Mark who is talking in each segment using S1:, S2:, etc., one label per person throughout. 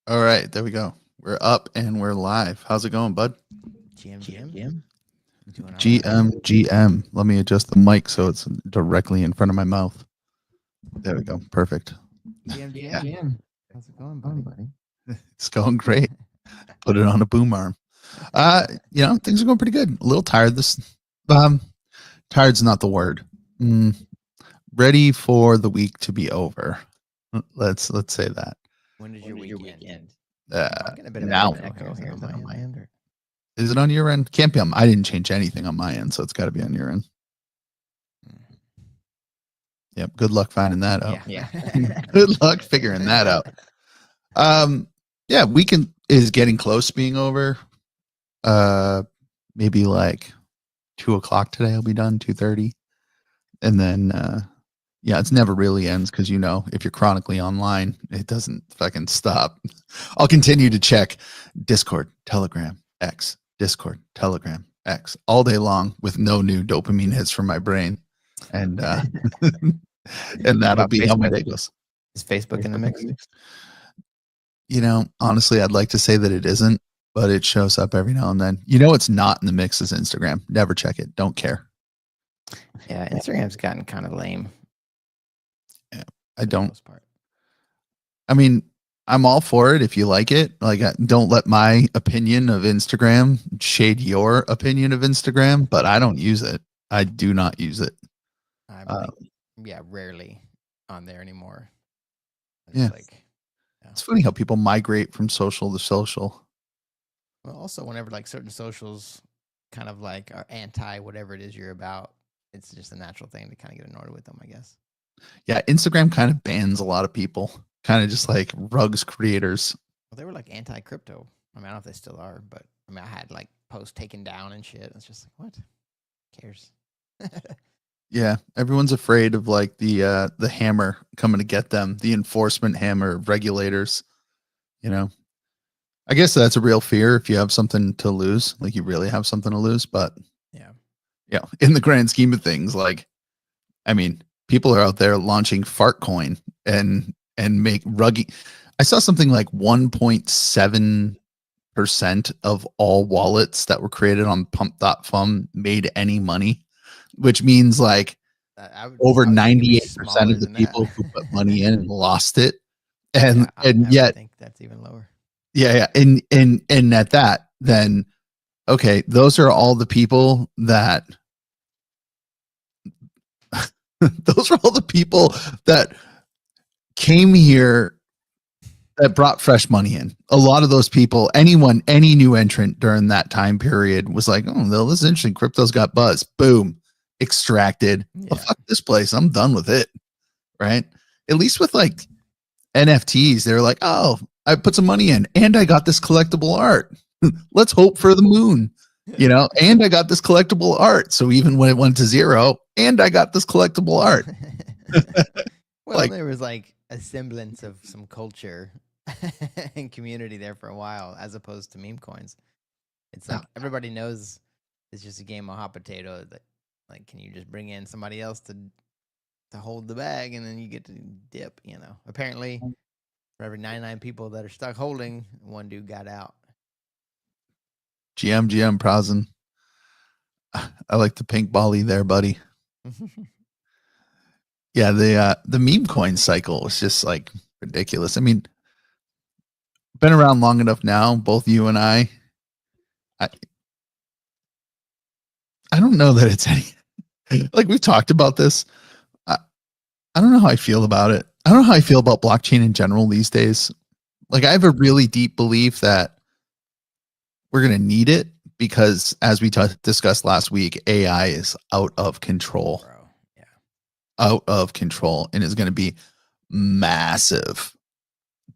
S1: All right, there we go. We're up and we're live. How's it going, bud?
S2: GM. Doing all right.
S1: GM. Let me adjust the mic so it's directly in front of my mouth. There we go. Perfect.
S2: GM. How's it going, buddy?
S1: It's going great. Put it on a boom arm. Things are going pretty good. A little tired tired's not the word. Ready for the week to be over. Let's say that.
S2: When does your weekend?
S1: I'm
S2: getting a bit of
S1: now.
S2: an echo here. Is that on my end? Or?
S1: Is it on your end? Can't be on. I didn't change anything on my end, so it's got to be on your end. Yep. Good luck finding that out.
S2: Yeah.
S1: Good luck figuring that out. Weekend is getting close to being over. Maybe like 2:00 today. I'll be done 2:30, and then it's never really ends because if you're chronically online, it doesn't fucking stop. I'll continue to check Discord, Telegram, X, Discord, Telegram, X all day long with no new dopamine hits from my brain, and and that'll be how my day goes.
S2: Is Facebook in the mix?
S1: Honestly, I'd like to say that it isn't, but it shows up every now and then. It's not in the mix is Instagram. Never check it. Don't care.
S2: Yeah, Instagram's gotten kind of lame.
S1: Yeah, I don't. I mean, I'm all for it if you like it. Like, don't let my opinion of Instagram shade your opinion of Instagram, but I don't use it. I do not use it.
S2: Rarely on there anymore.
S1: It's funny how people migrate from social to social.
S2: Well, also whenever like certain socials kind of like are anti whatever it is you're about, it's just a natural thing to kind of get annoyed with them, I guess.
S1: Yeah, Instagram kind of bans a lot of people, kind of just like rugs creators.
S2: Well, they were like anti-crypto. I mean, I don't know if they still are, but I mean, I had like posts taken down and shit. It's just like, what? Who cares?
S1: Yeah, everyone's afraid of like the hammer coming to get them, the enforcement hammer of regulators. I guess that's a real fear if you have something to lose, like you really have something to lose. But in the grand scheme of things, like, I mean, people are out there launching fart coin and make ruggy. I saw something like 1.7% of all wallets that were created on pump.fum made any money, which means like over 98% of the people who put money in lost it. And yet
S2: I think that's even lower.
S1: Yeah. And at that, then, okay, those are all the people that came here that brought fresh money in. A lot of those people, any new entrant during that time period was like, oh, this is interesting. Crypto's got buzz. Boom. Extracted. Yeah. Oh, fuck this place. I'm done with it. Right. At least with like NFTs, they're like, oh, I put some money in and I got this collectible art. Let's hope for the moon, and I got this collectible art. So even when it went to zero and I got this collectible art.
S2: Well, there was like a semblance of some culture and community there for a while, as opposed to meme coins. It's not, everybody knows it's just a game of hot potato. That, like, can you just bring in somebody else to hold the bag and then you get to dip, Apparently, for every 99 people that are stuck holding, one dude got out.
S1: GM Prazen. I like the pink volley there, buddy. Yeah, the meme coin cycle was just like ridiculous. I mean, been around long enough now, both you and I don't know that it's any like we've talked about this. I don't know how I feel about it. I don't know how I feel about blockchain in general these days. Like, I have a really deep belief that we're going to need it because, as we discussed last week, AI is out of control.
S2: Bro, yeah.
S1: Out of control, and is going to be massive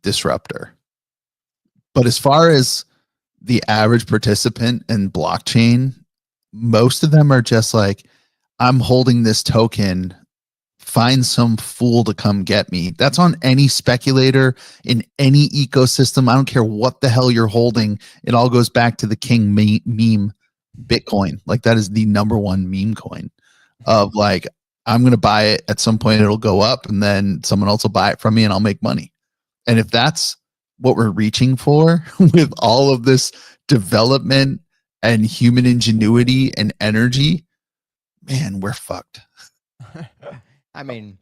S1: disruptor. But as far as the average participant in blockchain, most of them are just like, I'm holding this token, find some fool to come get me. That's on any speculator in any ecosystem. I don't care what the hell you're holding. It all goes back to the king meme, Bitcoin. Like, that is the number one meme coin of like, I'm going to buy it at some point. It'll go up and then someone else will buy it from me and I'll make money. And if that's what we're reaching for with all of this development and human ingenuity and energy, man, we're fucked.
S2: I mean,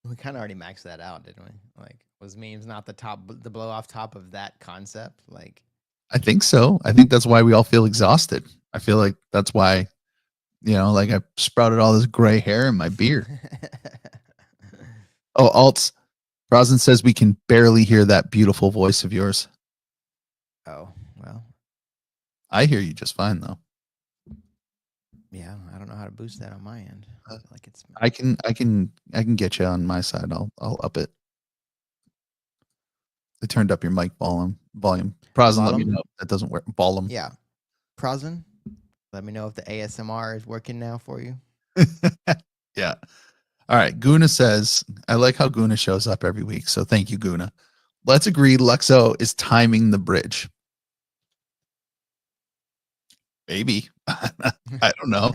S2: we kind of already maxed that out, didn't we? Like, was memes not the blow off top of that concept? Like,
S1: I think so. I think that's why we all feel exhausted. I feel like that's why, like I sprouted all this gray hair in my beard. Oh, Alts. Rosin says we can barely hear that beautiful voice of yours.
S2: Oh, well.
S1: I hear you just fine though.
S2: Yeah, I don't know how to boost that on my end. Like it's
S1: I can get you on my side. I'll up it. I turned up your mic volume. Prosin, let me know if that doesn't work. Volume.
S2: Yeah. Prosin, let me know if the ASMR is working now for you.
S1: Yeah. All right. Guna says, I like how Guna shows up every week. So thank you, Guna. Let's agree Luxo is timing the bridge. Maybe. I don't know.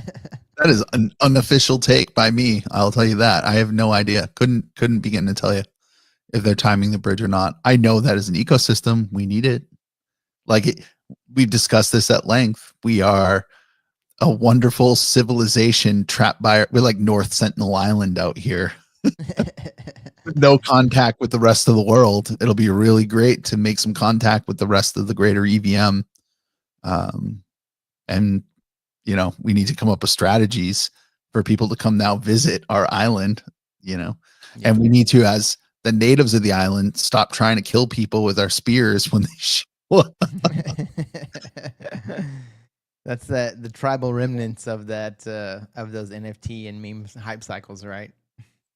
S1: That is an unofficial take by me. I'll tell you that. I have no idea. Couldn't begin to tell you if they're timing the bridge or not. I know that as an ecosystem, we need it. We've discussed this at length. We are a wonderful civilization trapped by, we're like North Sentinel Island out here. No contact with the rest of the world. It'll be really great to make some contact with the rest of the greater EVM. And we need to come up with strategies for people to come now visit our island, and we need to, as the natives of the island, stop trying to kill people with our spears when they show up.
S2: That's the tribal remnants of that of those NFT and meme hype cycles, right?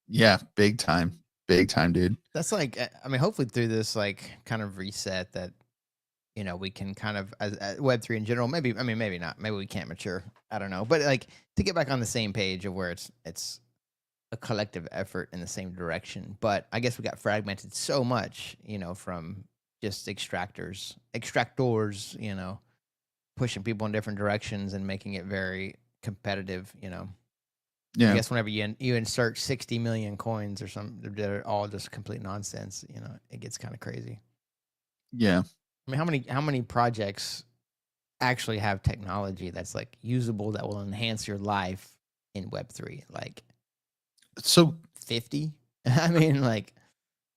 S1: Yeah, big time, dude.
S2: That's like, I mean, hopefully through this like kind of reset that we can kind of as Web3 in general, maybe not, maybe we can't mature, I don't know, but like to get back on the same page of where it's a collective effort in the same direction. But I guess we got fragmented so much, from just extractors, pushing people in different directions and making it very competitive, Yeah. I guess whenever you insert 60 million coins or something, they're all just complete nonsense, it gets kind of crazy.
S1: Yeah.
S2: I mean, how many projects actually have technology that's like usable that will enhance your life in Web3? Like,
S1: so
S2: 50? I mean, like,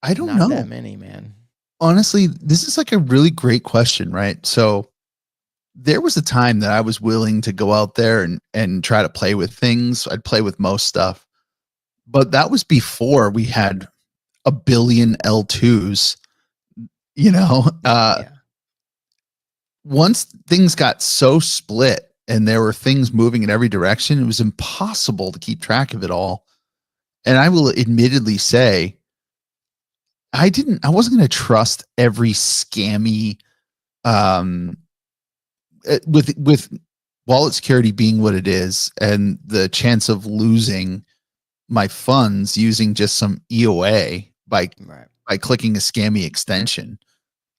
S1: I don't
S2: not
S1: know
S2: that many, man.
S1: Honestly, this is like a really great question, right? So there was a time that I was willing to go out there and try to play with things. I'd play with most stuff, but that was before we had a billion L2s,
S2: Yeah.
S1: Once things got so split and there were things moving in every direction, it was impossible to keep track of it all. And I will admittedly say, I wasn't going to trust every scammy, with wallet security being what it is and the chance of losing my funds using just some EOA by clicking a scammy extension,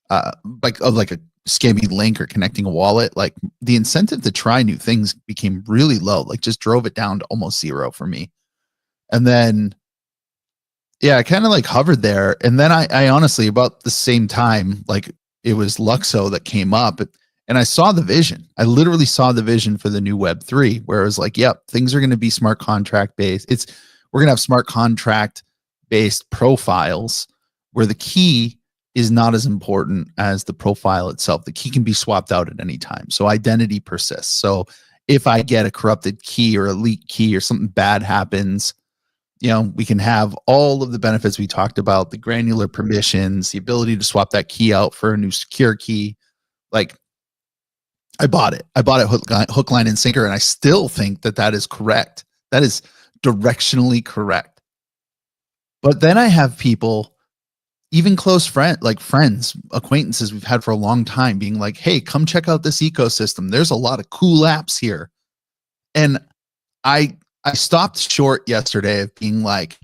S1: like a scammy link or connecting a wallet. Like the incentive to try new things became really low, like just drove it down to almost zero for me. And then, yeah, I kind of like hovered there. And then I honestly, about the same time, like it was Luxo that came up, and I saw the vision. I literally saw the vision for the new Web3, where it was like, yep, things are going to be smart contract based. We're going to have smart contract based profiles where the key is not as important as the profile itself. The key can be swapped out at any time. So identity persists. So if I get a corrupted key or a leaked key or something bad happens, we can have all of the benefits we talked about, the granular permissions, the ability to swap that key out for a new secure key. Like, I bought it hook, line, and sinker, and I still think that is correct. That is directionally correct. But then I have people, even close friends, acquaintances we've had for a long time, being like, hey, come check out this ecosystem. There's a lot of cool apps here. And I stopped short yesterday of being like,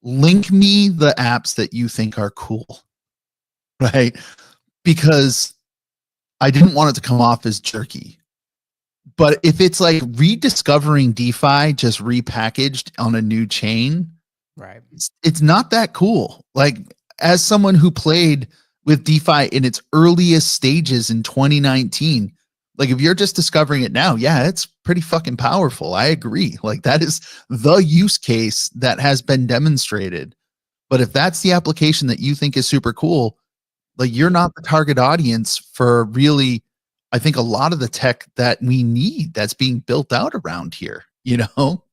S1: link me the apps that you think are cool, right? Because I didn't want it to come off as jerky. But if it's like rediscovering DeFi just repackaged on a new chain,
S2: right?
S1: It's not that cool. Like, as someone who played with DeFi in its earliest stages in 2019. Like if you're just discovering it now, yeah, it's pretty fucking powerful. I agree. Like that is the use case that has been demonstrated. But if that's the application that you think is super cool, like you're not the target audience for really, I think a lot of the tech that we need that's being built out around here, you know?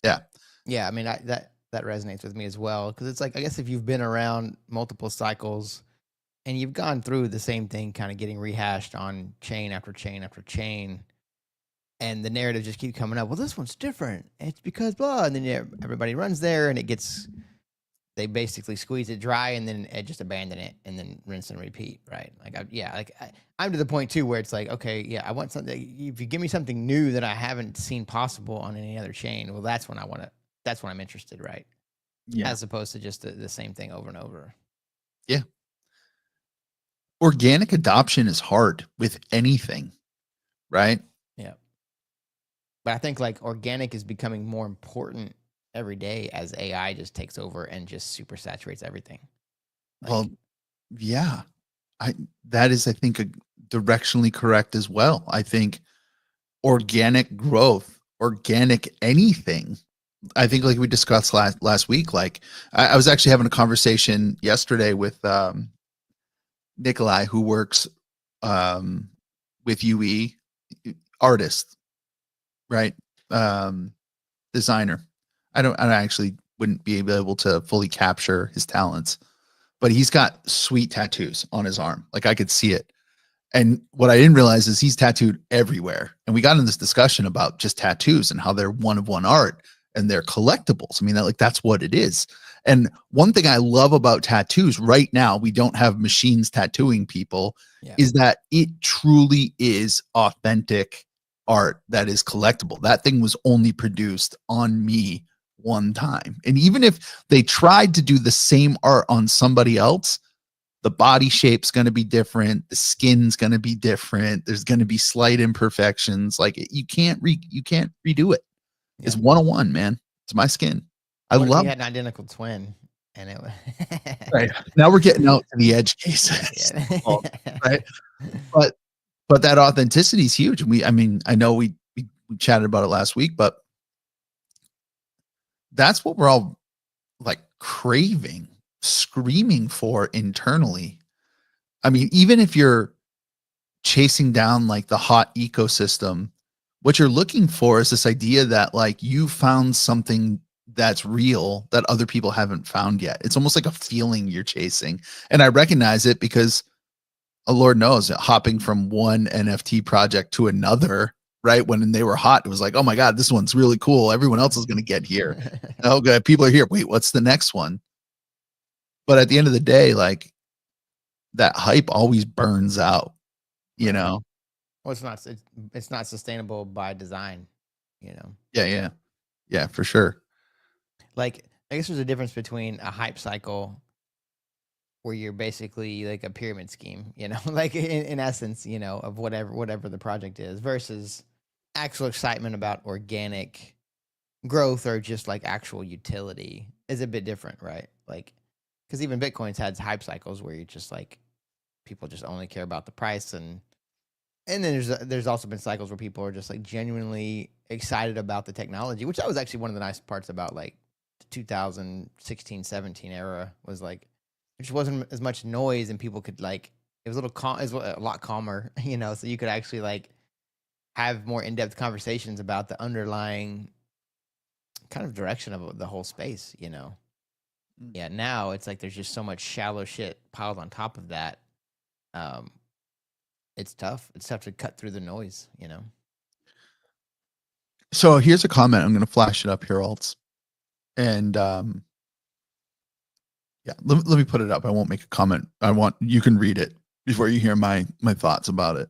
S1: Yeah.
S2: Yeah, I mean that resonates with me as well because it's like I guess if you've been around multiple cycles and you've gone through the same thing kind of getting rehashed on chain after chain after chain and the narrative just keep coming up, well this one's different. It's because blah and then everybody runs there and they basically squeeze it dry and then just abandon it and then rinse and repeat, right? Like I'm to the point too where it's like, okay, yeah, I want something. If you give me something new that I haven't seen possible on any other chain, well, that's when that's when I'm interested, right?
S1: Yeah.
S2: As opposed to just the same thing over and over.
S1: Yeah. Organic adoption is hard with anything, right?
S2: Yeah. But I think like organic is becoming more important every day as AI just takes over and just super saturates everything. Like,
S1: well, yeah. That is, I think, directionally correct as well. I think organic growth, organic anything. I think like we discussed last week, like I was actually having a conversation yesterday with Nikolai, who works with UE, artist, right? Designer. I actually wouldn't be able to fully capture his talents, but he's got sweet tattoos on his arm. Like I could see it. And what I didn't realize is he's tattooed everywhere. And we got in this discussion about just tattoos and how they're one of one art and they're collectibles. I mean, that's what it is. And one thing I love about tattoos right now, we don't have machines tattooing people, is that it truly is authentic art that is collectible. That thing was only produced on me one time. And even if they tried to do the same art on somebody else, the body shape's going to be different, the skin's going to be different, there's going to be slight imperfections. Like you can't redo it. It's 101, man. It's my skin. I
S2: what
S1: love
S2: if you had an identical twin and it
S1: right now we're getting out to the edge cases. Right. But that authenticity is huge. And I know we chatted about it last week, but that's what we're all like craving, screaming for internally. I mean, even if you're chasing down like the hot ecosystem, what you're looking for is this idea that like you found something that's real that other people haven't found yet. It's almost like a feeling you're chasing. And I recognize it because Lord knows, hopping from one NFT project to another, right? When they were hot, it was like, oh my God, this one's really cool. Everyone else is going to get here. Oh, good. People are here. Wait, what's the next one? But at the end of the day, like that hype always burns out, you know?
S2: Well, it's not sustainable by design, you know?
S1: Yeah. Yeah, for sure.
S2: Like, I guess there's a difference between a hype cycle where you're basically like a pyramid scheme, you know, like in essence, you know, of whatever the project is versus actual excitement about organic growth or just like actual utility is a bit different, right? Like, because even Bitcoin's had hype cycles where you just like people just only care about the price and then there's also been cycles where people are just like genuinely excited about the technology, which that was actually one of the nice parts about like the 2016-17 era was like it just wasn't as much noise and people could like it was a little calm, it was a lot calmer, you know, so you could actually like have more in-depth conversations about the underlying kind of direction of the whole space, you know. Yeah, now it's like there's just so much shallow shit piled on top of that. It's tough. It's tough to cut through the noise, you know.
S1: So here's a comment. I'm going to flash it up here, Alts. And yeah, let me put it up. I won't make a comment. You can read it before you hear my thoughts about it.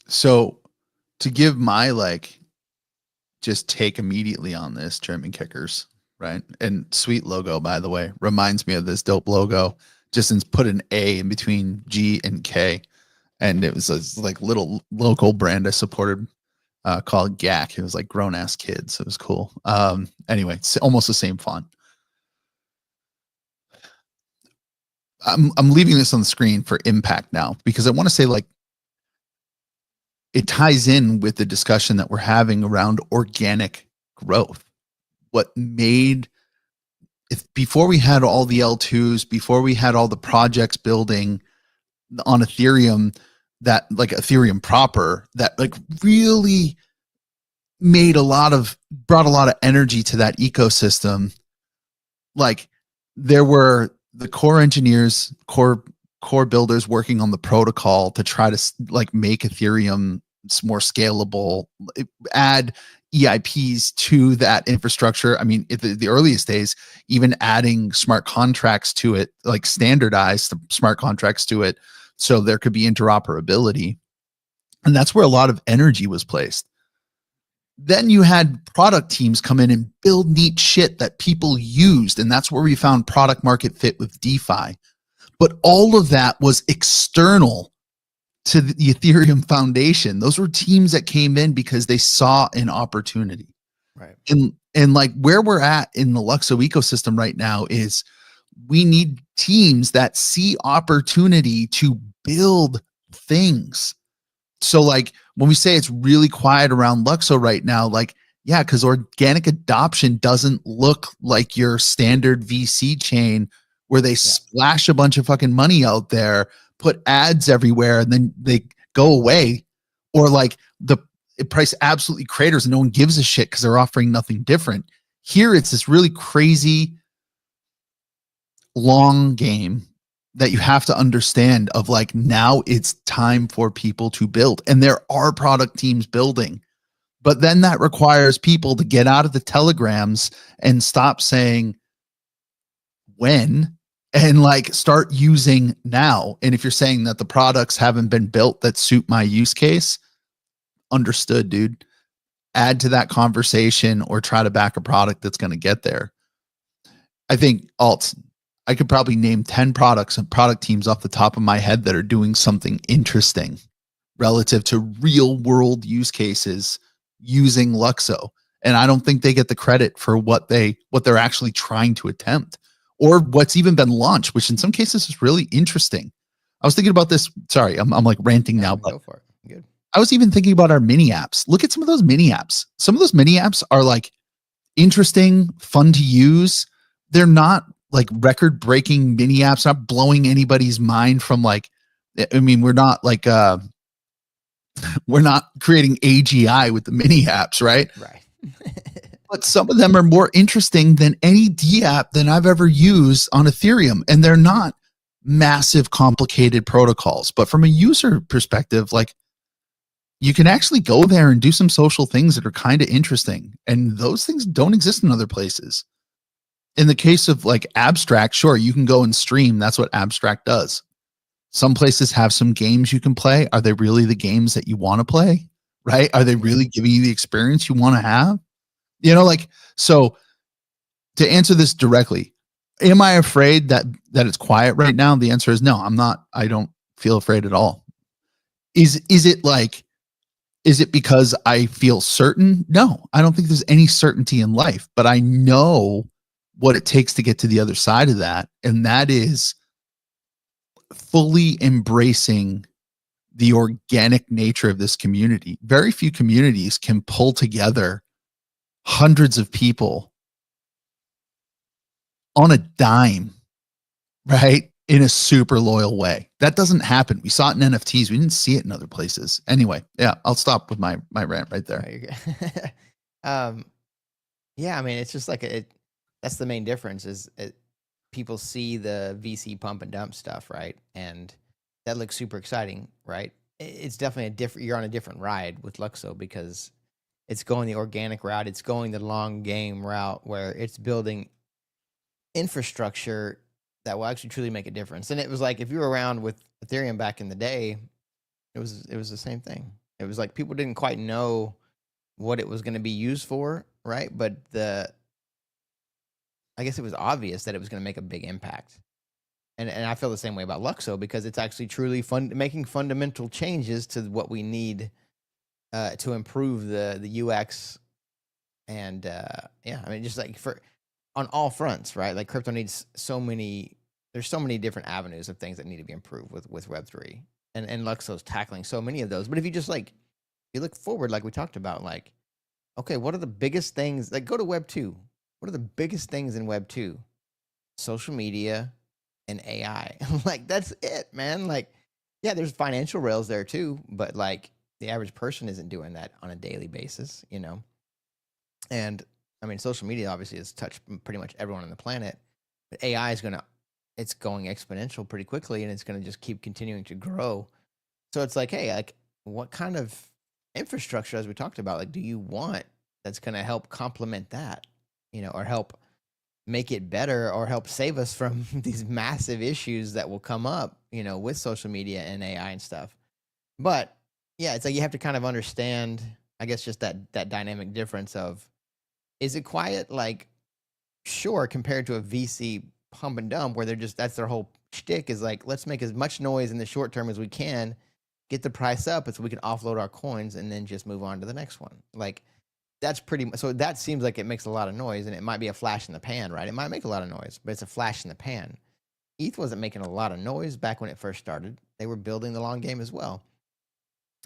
S1: So to give my like just take immediately on this, German kickers, right? And sweet logo, by the way, reminds me of this dope logo. Just put an A in between G and K. And it was a like little local brand I supported called GAC. It was like grown ass kids. It was cool. Anyway, it's almost the same font. I'm leaving this on the screen for impact now because I want to say like it ties in with the discussion that we're having around organic growth. What made before we had all the L2s, before we had all the projects building on Ethereum, that like Ethereum proper, that like really brought a lot of energy to that ecosystem. Like there were the core engineers, core builders working on the protocol to try to like make Ethereum more scalable, add EIPs to that infrastructure. I mean, at the earliest days, even adding smart contracts to it, like standardized smart contracts to it, so there could be interoperability. And that's where a lot of energy was placed. Then you had product teams come in and build neat shit that people used. And that's where we found product market fit with DeFi. But all of that was external to the Ethereum foundation. Those were teams that came in because they saw an opportunity.
S2: Right.
S1: And like where we're at in the Luxo ecosystem right now is we need teams that see opportunity to build things. So like when we say it's really quiet around Luxo right now, like, yeah, because organic adoption doesn't look like your standard VC chain where they splash a bunch of fucking money out there, put ads everywhere, and then they go away. Or like the price absolutely craters and no one gives a shit because they're offering nothing different. Here it's this really crazy long game that you have to understand of like, now it's time for people to build, and there are product teams building, but then that requires people to get out of the telegrams and stop saying when and like start using now. And if you're saying that the products haven't been built that suit my use case, understood, dude. Add to that conversation or try to back a product that's going to get there. I think I could probably name 10 products and product teams off the top of my head that are doing something interesting relative to real world use cases using Luxo. And I don't think they get the credit for what they're actually trying to attempt or what's even been launched, which in some cases is really interesting. I was thinking about this. Sorry, I'm like ranting now, but
S2: go for it. Good.
S1: I was even thinking about our mini apps. Look at some of those mini apps. Some of those mini apps are like interesting, fun to use. They're not like record breaking mini apps, not blowing anybody's mind from like, I mean, we're not like, we're not creating AGI with the mini apps, right?
S2: Right.
S1: But some of them are more interesting than any D app that I've ever used on Ethereum. And they're not massive, complicated protocols. But from a user perspective, like you can actually go there and do some social things that are kind of interesting. And those things don't exist in other places. In the case of like Abstract, sure, you can go and stream. That's what Abstract does. Some places have some games you can play. Are they really the games that you want to play? Right? Are they really giving you the experience you want to have? You know, like, so to answer this directly, am I afraid that it's quiet right now? The answer is no, I'm not. I don't feel afraid at all. Is it because I feel certain? No, I don't think there's any certainty in life, but I know what it takes to get to the other side of that. And that is fully embracing the organic nature of this community. Very few communities can pull together hundreds of people on a dime, right? In a super loyal way. That doesn't happen. We saw it in NFTs. We didn't see it in other places. Anyway, yeah, I'll stop with my rant right there.
S2: Yeah, I mean, it's just like that's the main difference is people see the VC pump and dump stuff, right? And that looks super exciting, right? It's definitely you're on a different ride with Luxo because it's going the organic route. It's going the long game route where it's building infrastructure that will actually truly make a difference. And it was like, if you were around with Ethereum back in the day, it was the same thing. It was like people didn't quite know what it was going to be used for, right? But I guess it was obvious that it was going to make a big impact. And I feel the same way about Luxo because it's actually truly making fundamental changes to what we need to improve the UX and yeah, I mean just like for on all fronts, right? Like crypto needs so many. There's so many different avenues of things that need to be improved with Web3, and Luxo's tackling so many of those. But if you just like you look forward, like we talked about, like okay, what are the biggest things? Like go to Web 2. What are the biggest things in Web 2? Social media and AI. Like that's it, man. Like yeah, there's financial rails there too, but like the average person isn't doing that on a daily basis, you know. And I mean, social media obviously has touched pretty much everyone on the planet, but AI is gonna it's going exponential pretty quickly, and it's gonna just keep continuing to grow. So it's like, hey, like what kind of infrastructure, as we talked about, like do you want that's gonna help complement that, you know, or help make it better or help save us from these massive issues that will come up, you know, with social media and AI and stuff. But yeah, it's like you have to kind of understand, I guess, just that dynamic difference of is it quiet? Like, sure, compared to a VC pump and dump where they're just that's their whole shtick is like, let's make as much noise in the short term as we can, get the price up, so we can offload our coins and then just move on to the next one. Like that's pretty much so that seems like it makes a lot of noise and it might be a flash in the pan, right? It might make a lot of noise, but it's a flash in the pan. ETH wasn't making a lot of noise back when it first started. They were building the long game as well.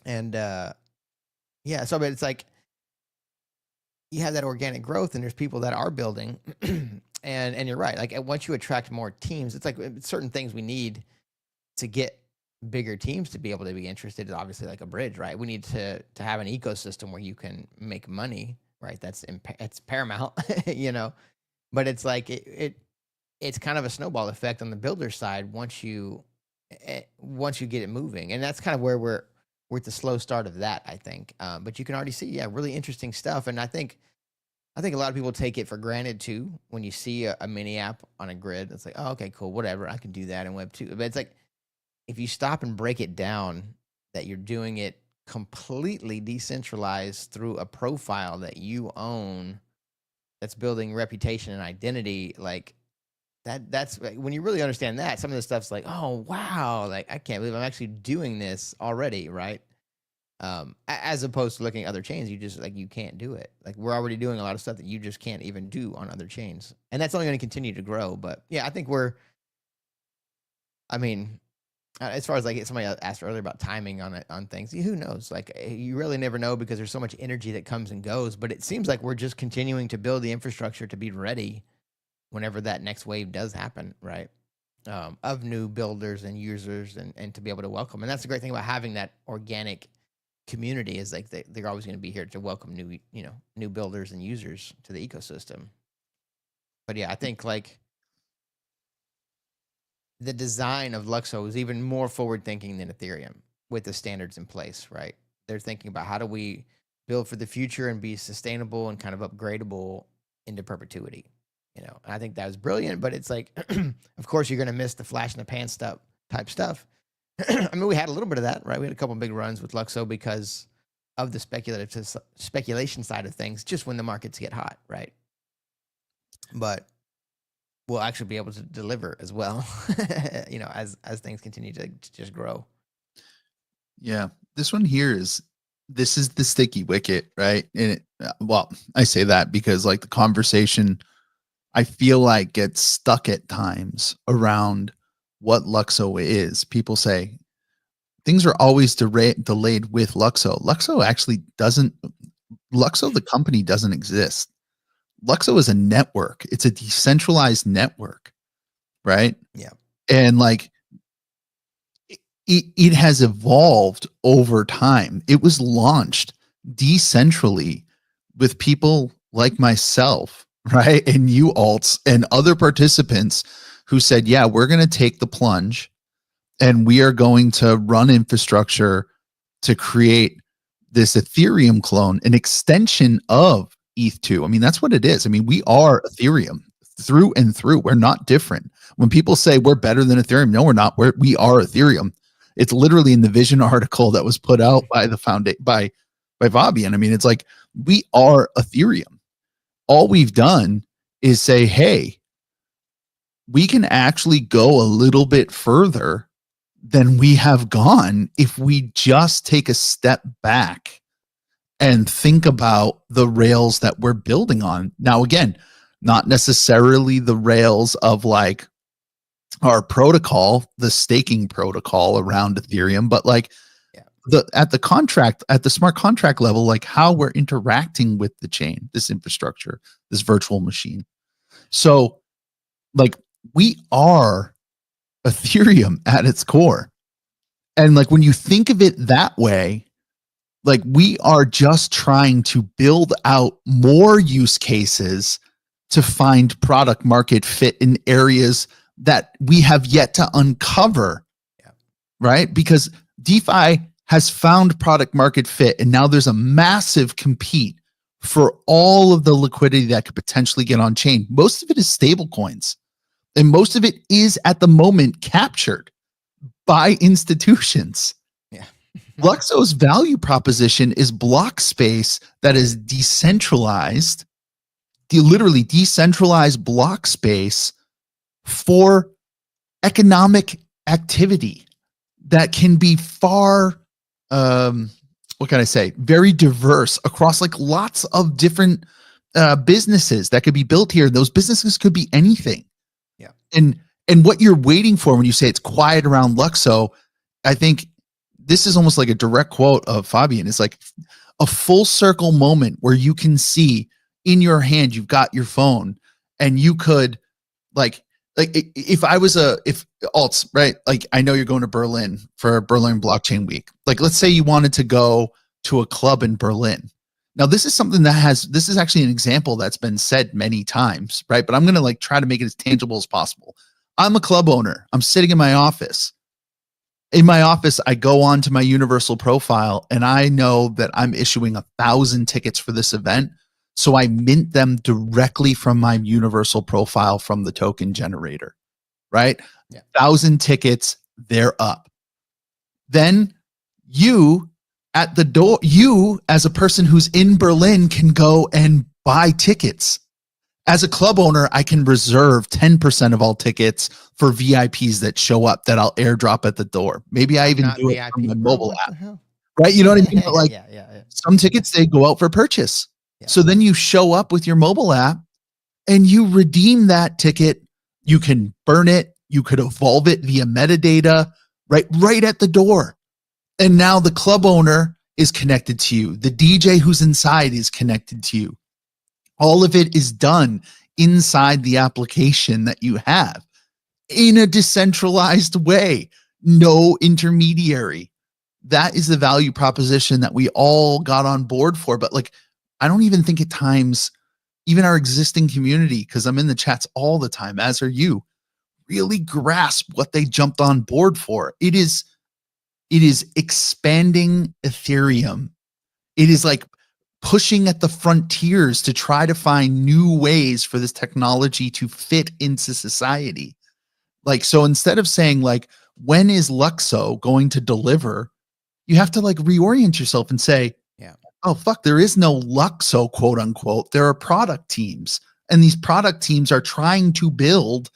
S2: And yeah, so but it's like you have that organic growth and there's people that are building and you're right. Like once you attract more teams, it's like certain things we need to get bigger teams to be able to be interested is obviously like a bridge, right? We need to have an ecosystem where you can make money, right? It's paramount, you know. But it's like it's kind of a snowball effect on the builder side once you get it moving, and that's kind of where we're at the slow start of that, I think. But you can already see, yeah, really interesting stuff, and I think a lot of people take it for granted too when you see a mini app on a grid. It's like, oh, okay, cool, whatever, I can do that in Web 2. But it's like if you stop and break it down, that you're doing it completely decentralized through a profile that you own, that's building reputation and identity, like that's like, when you really understand that, some of the stuff's like, oh wow, like I can't believe I'm actually doing this already, right? As opposed to looking at other chains, you just like you can't do it. Like we're already doing a lot of stuff that you just can't even do on other chains, and that's only going to continue to grow. But yeah, I think I mean, as far as like somebody asked earlier about timing on it on things, who knows? Like you really never know because there's so much energy that comes and goes. But it seems like we're just continuing to build the infrastructure to be ready whenever that next wave does happen, right? Of new builders and users and to be able to welcome. And that's the great thing about having that organic community is like they're always going to be here to welcome new builders and users to the ecosystem. But yeah, I think like the design of Luxo is even more forward thinking than Ethereum with the standards in place, right? They're thinking about how do we build for the future and be sustainable and kind of upgradable into perpetuity. You know, and I think that was brilliant, but it's like, of course, you're going to miss the flash in the pan stuff type stuff. I mean, we had a little bit of that, right? We had a couple big runs with Luxo because of the speculation side of things, just when the markets get hot, right? But we'll actually be able to deliver as well, you know, as things continue to just grow.
S1: Yeah, this one here is this is the sticky wicket, right? And well, I say that because like the conversation I feel like gets stuck at times around what Luxo is. People say things are always delayed with Luxo. Luxo actually doesn't. Luxo, the company, doesn't exist. Luxo is a network. It's a decentralized network, right?
S2: Yeah.
S1: And like it has evolved over time. It was launched decentrally with people like myself, right? And you alts and other participants who said, yeah, we're going to take the plunge and we are going to run infrastructure to create this Ethereum clone, an extension of ETH2. I mean, that's what it is. I mean, we are Ethereum through and through. We're not different. When people say we're better than Ethereum, no, we're not. We are Ethereum. It's literally in the Vision article that was put out by the foundation by Fabian. I mean, it's like we are Ethereum. All we've done is say, hey, we can actually go a little bit further than we have gone if we just take a step back and think about the rails that we're building on. Now, again, not necessarily the rails of like our protocol, the staking protocol around Ethereum, but like at the smart contract level, like how we're interacting with the chain, this infrastructure, this virtual machine. So like we are Ethereum at its core. And like when you think of it that way, like we are just trying to build out more use cases to find product market fit in areas that we have yet to uncover. Yeah. Right? Because DeFi has found product market fit, and now there's a massive compete for all of the liquidity that could potentially get on chain. Most of it is stable coins, and most of it is at the moment captured by institutions. Yeah. Luxo's value proposition is block space that is decentralized, literally decentralized block space for economic activity that can be far, what can I say, very diverse across like lots of different businesses that could be built here. Those businesses could be anything. Yeah. And what you're waiting for when you say it's quiet around Luxo, I think this is almost like a direct quote of Fabian. It's like a full circle moment where you can see in your hand, you've got your phone, and you could like if alts, right? Like I know you're going to Berlin for Berlin Blockchain Week. Like let's say you wanted to go to a club in Berlin. Now this is something this is actually an example that's been said many times, right? But I'm going to like try to make it as tangible as possible. I'm a club owner. I'm sitting in my office. In my office, I go on to my Universal profile and I know that I'm issuing 1,000 tickets for this event. So I mint them directly from my Universal profile from the token generator, right? Yeah. 1,000 tickets, they're up. Then you at the door, you as a person who's in Berlin can go and buy tickets. As a club owner, I can reserve 10% of all tickets for VIPs that show up that I'll airdrop at the door. Maybe I even do it from my mobile app, right? You know what I mean? But like some tickets, they go out for purchase. Yeah. So then you show up with your mobile app and you redeem that ticket. You can burn it. You could evolve it via metadata, right at the door. And now the club owner is connected to you. The DJ who's inside is connected to you. All of it is done inside the application that you have in a decentralized way. No intermediary. That is the value proposition that we all got on board for. But like, I don't even think at times, even our existing community, because I'm in the chats all the time, as are you, really grasp what they jumped on board for. It is expanding Ethereum. It is like pushing at the frontiers to try to find new ways for this technology to fit into society. Like, so instead of saying like, when is Luxo going to deliver? You have to like reorient yourself and say, oh, fuck, there is no Luxo, quote unquote. There are product teams, and these product teams are trying to build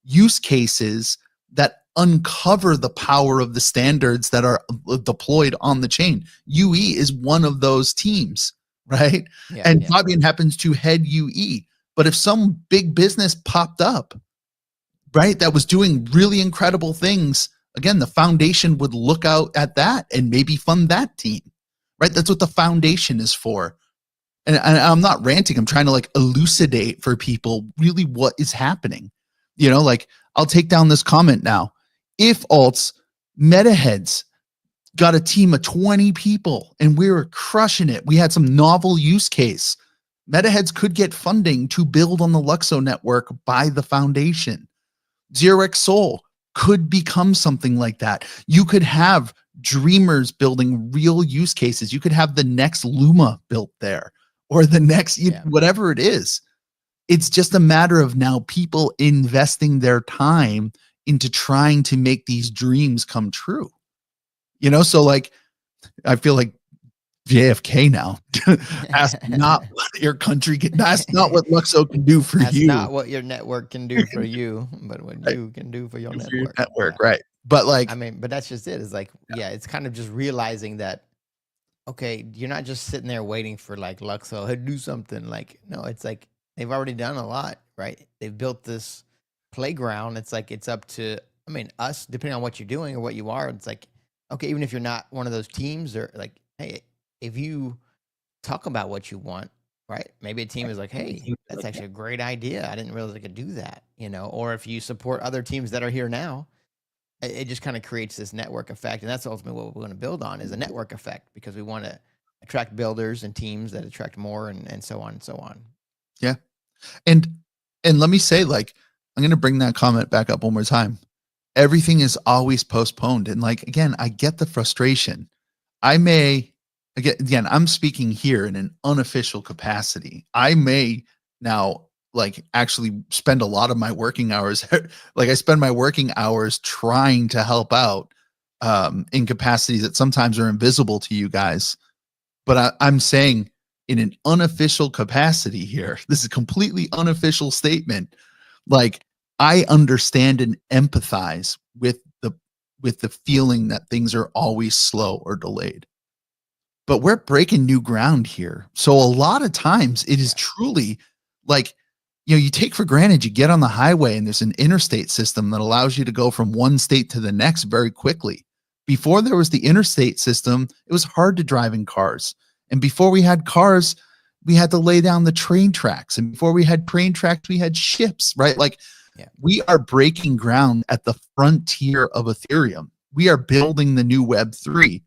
S1: use cases that uncover the power of the standards that are deployed on the chain. UE is one of those teams, right? Yeah, and Fabian happens to head UE. But if some big business popped up, right, that was doing really incredible things, again, the foundation would look out at that and maybe fund that team. Right? That's what the foundation is for. And I'm not ranting. I'm trying to like elucidate for people really what is happening. You know, like I'll take down this comment now. If alts, MetaHeads got a team of 20 people and we were crushing it. We had some novel use case. MetaHeads could get funding to build on the Luxo network by the foundation. 0x Soul could become something like that. You could have dreamers building real use cases. You could have the next Luma built there or the next, whatever it is. It's just a matter of now people investing their time into trying to make these dreams come true. You know, so like, I feel like JFK now. That's not what your country can, that's not what Luxo can do for
S2: that's
S1: you.
S2: That's not what your network can do for you, but what you can do for your network.
S1: Right. But like,
S2: I mean, but that's just it. It's like, it's kind of just realizing that, okay, you're not just sitting there waiting for like Luxo to do something. Like, no, it's like they've already done a lot, right? They've built this playground. It's like it's up to, I mean, us, depending on what you're doing or what you are. It's like, okay, even if you're not one of those teams, or like, hey, if you talk about what you want, right? Maybe a team is like, hey, that's actually a great idea. I didn't realize I could do that, or if you support other teams that are here now, it just kind of creates this network effect. And that's ultimately what we're going to build on, is a network effect, because we want to attract builders and teams that attract more, and so on and so on.
S1: Yeah. And let me say, like, I'm going to bring that comment back up one more time. Everything is always postponed. And like, again, I get the frustration. I may, again, I'm speaking here in an unofficial capacity. I may now like actually spend a lot of my working hours, like I spend my working hours trying to help out in capacities that sometimes are invisible to you guys. But I'm saying in an unofficial capacity here, this is a completely unofficial statement. Like, I understand and empathize with the feeling that things are always slow or delayed. But we're breaking new ground here. So a lot of times it is truly like, you take for granted, you get on the highway and there's an interstate system that allows you to go from one state to the next very quickly. Before there was the interstate system, it was hard to drive in cars. And before we had cars, we had to lay down the train tracks. And before we had train tracks, we had ships, right? Like, we are breaking ground at the frontier of Ethereum. We are building the new Web3.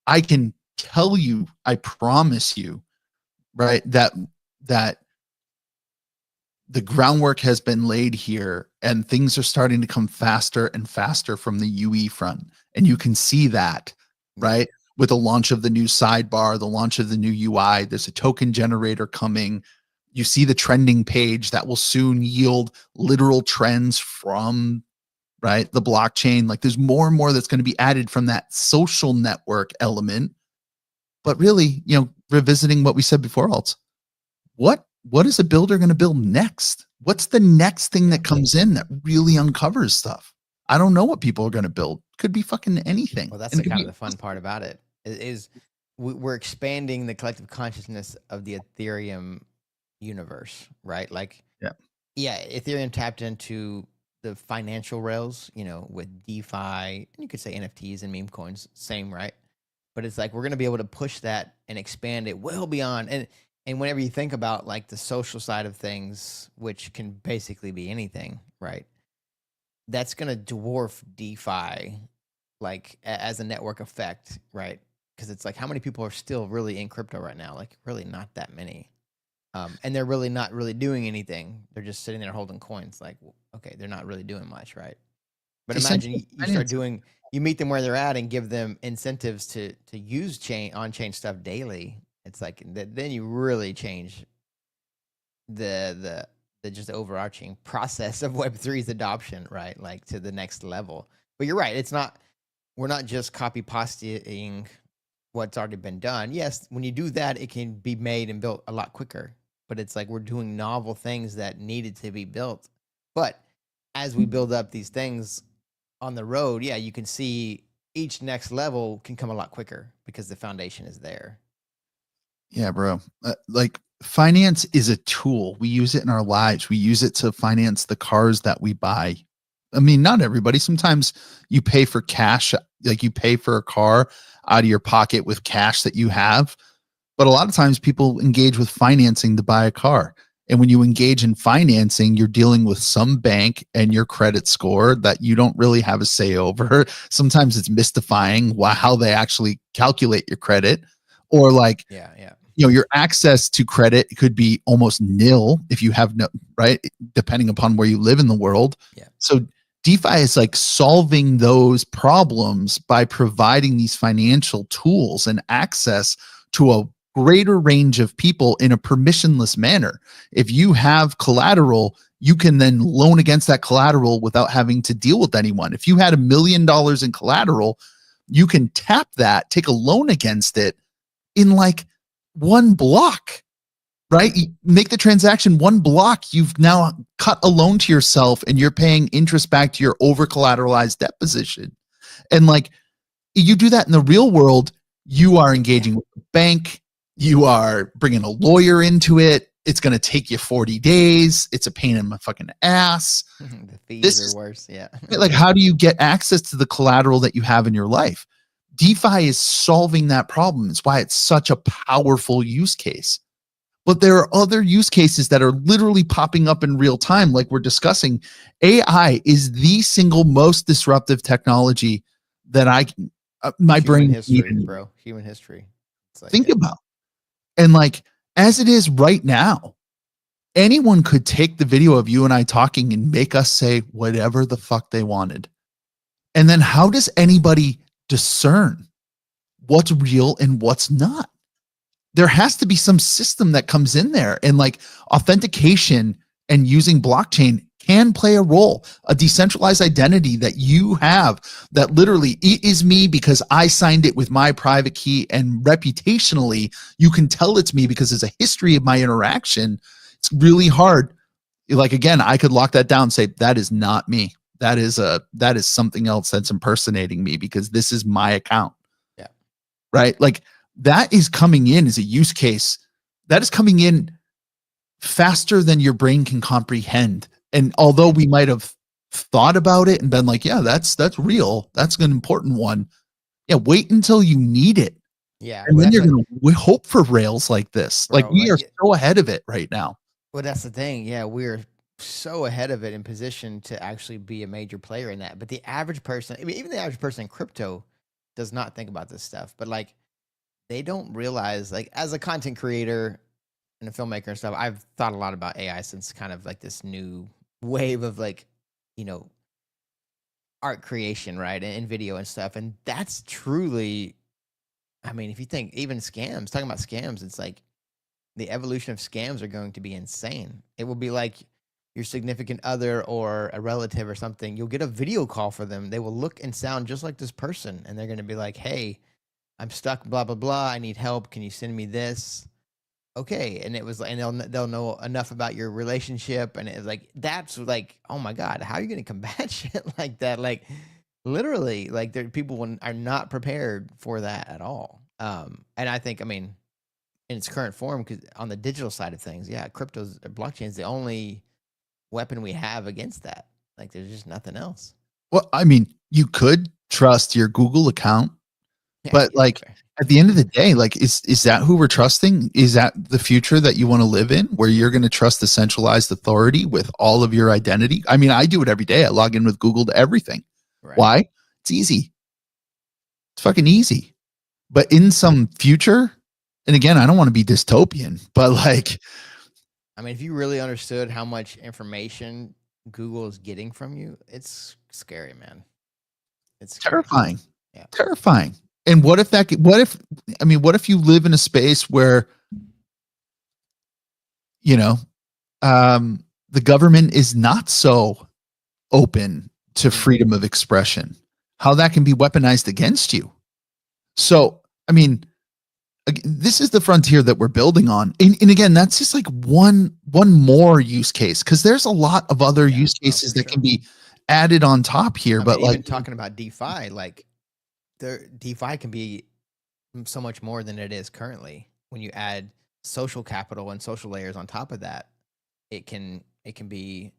S1: I can tell you, I promise you, right, that the groundwork has been laid here, and things are starting to come faster and faster from the UE front. And you can see that, right? With the launch of the new sidebar, the launch of the new UI, there's a token generator coming. You see the trending page that will soon yield literal trends from, right, the blockchain. Like, there's more and more that's going to be added from that social network element. But really, revisiting what we said before, Alts, what is a builder going to build next? What's the next thing that comes in that really uncovers stuff? I don't know what people are going to build. Could be fucking anything.
S2: Well, that's the kind of the fun part about it, is we're expanding the collective consciousness of the Ethereum universe, right? Like, yeah, Ethereum tapped into the financial rails, with DeFi, and you could say NFTs and meme coins, same, right? But it's like we're going to be able to push that and expand it well beyond. And whenever you think about like the social side of things, which can basically be anything, right? That's going to dwarf DeFi, like as a network effect, right? Because it's like, how many people are still really in crypto right now? Like, really not that many. And they're really not really doing anything. They're just sitting there holding coins. Like, okay, they're not really doing much, right? But imagine you start doing, you meet them where they're at and give them incentives to use on-chain stuff daily. It's like, then you really change the just overarching process of Web3's adoption, right? Like, to the next level. But you're right. We're not just copy pasting what's already been done. Yes, when you do that, it can be made and built a lot quicker. But it's like we're doing novel things that needed to be built. But as we build up these things on the road, you can see each next level can come a lot quicker because the foundation is there.
S1: Yeah, bro. Like, finance is a tool. We use it in our lives. We use it to finance the cars that we buy. I mean, not everybody. Sometimes you pay for cash, like you pay for a car out of your pocket with cash that you have. But a lot of times people engage with financing to buy a car. And when you engage in financing, you're dealing with some bank and your credit score that you don't really have a say over. Sometimes it's mystifying how they actually calculate your credit, or like, your access to credit could be almost nil if you have no, right? Depending upon where you live in the world. So DeFi is like solving those problems by providing these financial tools and access to a greater range of people in a permissionless manner. If you have collateral, you can then loan against that collateral without having to deal with anyone. If you had $1 million in collateral, you can tap that, take a loan against it in like one block, right? You make the transaction one block. You've now cut a loan to yourself and you're paying interest back to your over collateralized debt position. And like, you do that in the real world, You are engaging with the bank. You are bringing a lawyer into it. It's going to take you 40 days. It's a pain in my fucking ass.
S2: The fees
S1: This
S2: are
S1: is
S2: worse. Yeah.
S1: like, how do you get access to the collateral that you have in your life? DeFi is solving that problem. It's why it's such a powerful use case. But there are other use cases that are literally popping up in real time, like we're discussing. AI is the single most disruptive technology that my
S2: Human
S1: brain
S2: history, bro. Human history. It's like,
S1: think about. And like, as it is right now, anyone could take the video of you and I talking and make us say whatever the fuck they wanted. And then how does anybody discern what's real and what's not? There has to be some system that comes in there, and like authentication and using blockchain can play a role. A decentralized identity that you have that literally it is me because I signed it with my private key, and reputationally you can tell it's me because there's a history of my interaction. It's really hard. Like, again, I could lock that down and say that is not me. That is something else that's impersonating me because this is my account.
S2: Yeah.
S1: Right? Like, that is coming in as a use case that is coming in faster than your brain can comprehend. And although we might have thought about it and been like, yeah, that's real, that's an important one. Yeah, wait until you need it.
S2: Yeah.
S1: And then you're going to hope for rails like this.
S2: Bro,
S1: like, we are so ahead of it right now.
S2: Well, that's the thing. Yeah, we're so ahead of it in position to actually be a major player in that. But the average person, I mean, even the average person in crypto does not think about this stuff. But like, they don't realize, like, as a content creator and a filmmaker and stuff, I've thought a lot about AI since kind of like this new wave of like, you know, art creation, right? And video and stuff. And that's truly, I mean, if you think even scams, talking about scams, it's like the evolution of scams are going to be insane. It will be like your significant other or a relative or something. You'll get a video call for them. They will look and sound just like this person. And they're going to be like, hey, I'm stuck, blah, blah, blah. I need help. Can you send me this? Okay. And it was like, and they'll know enough about your relationship. And it's like, that's like, oh my God, how are you going to combat shit like that? Like, literally, like, people are not prepared for that at all. And I think, I mean, in its current form, because on the digital side of things, yeah, blockchain is the only weapon we have against that. Like, there's just nothing else.
S1: Well, I mean, you could trust your Google account. But
S2: Yeah,
S1: like,
S2: fair.
S1: at the end of the day, like, is that who we're trusting? Is that the future that you want to live in, where you're going to trust the centralized authority with all of your identity? I mean, I do it every day. I log in with Google to everything.
S2: Right.
S1: Why? It's easy. It's fucking easy. But in some future, and again, I don't want to be dystopian, but like,
S2: I mean, if you really understood how much information Google is getting from you, it's scary, man. It's scary.
S1: terrifying.
S2: Yeah.
S1: Terrifying. And what if you live in a space where, you know, the government is not so open to freedom of expression, how that can be weaponized against you. So, I mean, this is the frontier that we're building on. And again, that's just like one more use case, because there's a lot of other use cases that can be added on top here. But
S2: even
S1: like,
S2: talking about DeFi, like, DeFi can be so much more than it is currently. When you add social capital and social layers on top of that, it can be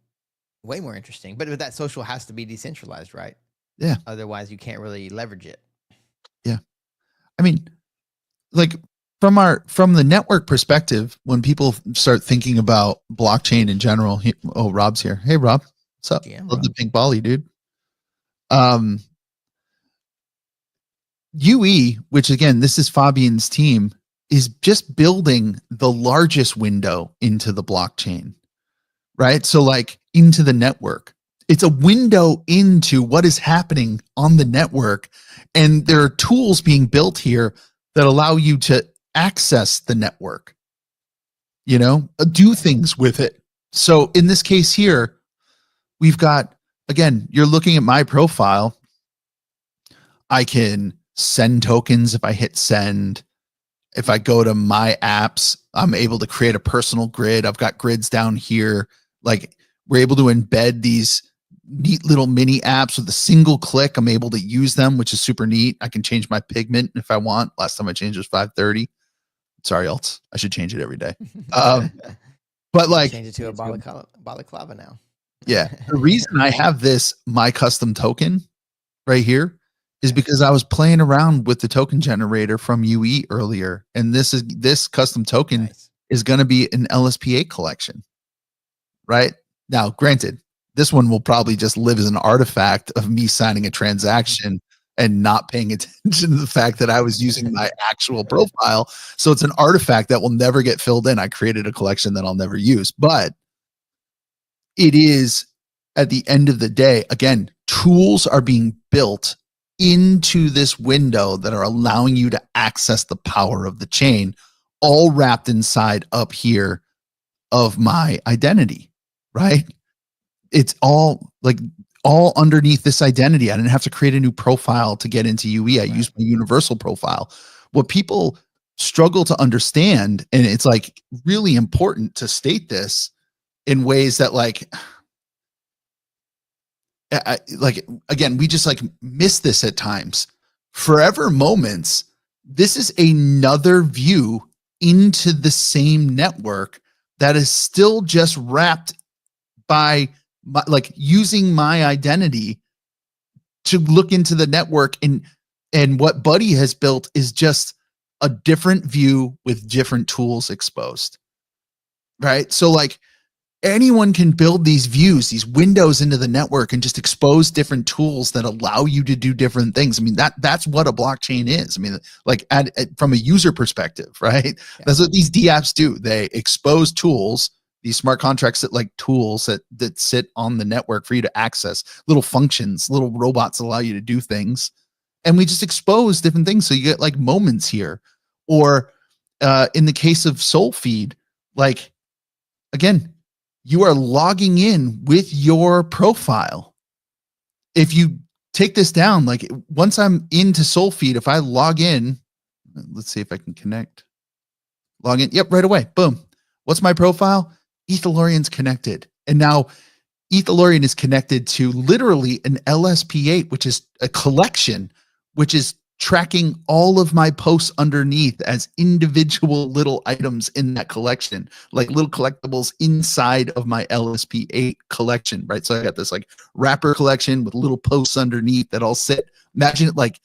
S2: way more interesting. But that social has to be decentralized, right?
S1: Yeah.
S2: Otherwise, you can't really leverage it.
S1: Yeah. I mean, like, from the network perspective, when people start thinking about blockchain in general, Rob's here. Hey, Rob, what's up?
S2: Yeah,
S1: Love the pink Bali, dude. UE, which again, this is Fabian's team, is just building the largest window into the blockchain, right? So like, into the network. It's a window into what is happening on the network. And there are tools being built here that allow you to access the network, do things with it. So in this case here, we've got, again, you're looking at my profile. I can send tokens if I hit send. If I go to my apps, I'm able to create a personal grid. I've got grids down here. Like, we're able to embed these neat little mini apps with a single click. I'm able to use them, which is super neat. I can change my pigment if I want. Last time I changed was 530. Sorry, else I should change it every day. But like,
S2: change it to a balaclava now.
S1: Yeah, the reason I have this my custom token right here is because I was playing around with the token generator from UE earlier, and this custom token is going to be an LSP8 collection. Right now, granted, this one will probably just live as an artifact of me signing a transaction and not paying attention to the fact that I was using my actual profile. So it's an artifact that will never get filled in. I created a collection that I'll never use, but it is, at the end of the day, again, tools are being built into this window that are allowing you to access the power of the chain, all wrapped inside up here of my identity, right? It's all underneath this identity. I didn't have to create a new profile to get into UE. I used my universal profile. What people struggle to understand, and it's like really important to state this in ways that again, we just miss this at times. Forever Moments, this is another view into the same network that is still just wrapped by using my identity to look into the network, and what Buddy has built is just a different view with different tools exposed, right? So anyone can build these views, these windows into the network, and just expose different tools that allow you to do different things. I mean, that's what a blockchain is. I mean, from a user perspective, right? Yeah. That's what these DApps do. They expose tools, these smart contracts that tools that sit on the network for you to access, little functions, little robots that allow you to do things. And we just expose different things. So you get moments here, or in the case of Soulfeed, again, you are logging in with your profile. If you take this down, once I'm into Soulfeed, if I log in, let's see if I can connect. Log in. Yep, right away. Boom. What's my profile? Ethalorian's connected. And now Ethalorian is connected to literally an LSP8, which is a collection, which is tracking all of my posts underneath as individual little items in that collection, like little collectibles inside of my LSP8 collection, right? So I got this wrapper collection with little posts underneath that all sit. Imagine it like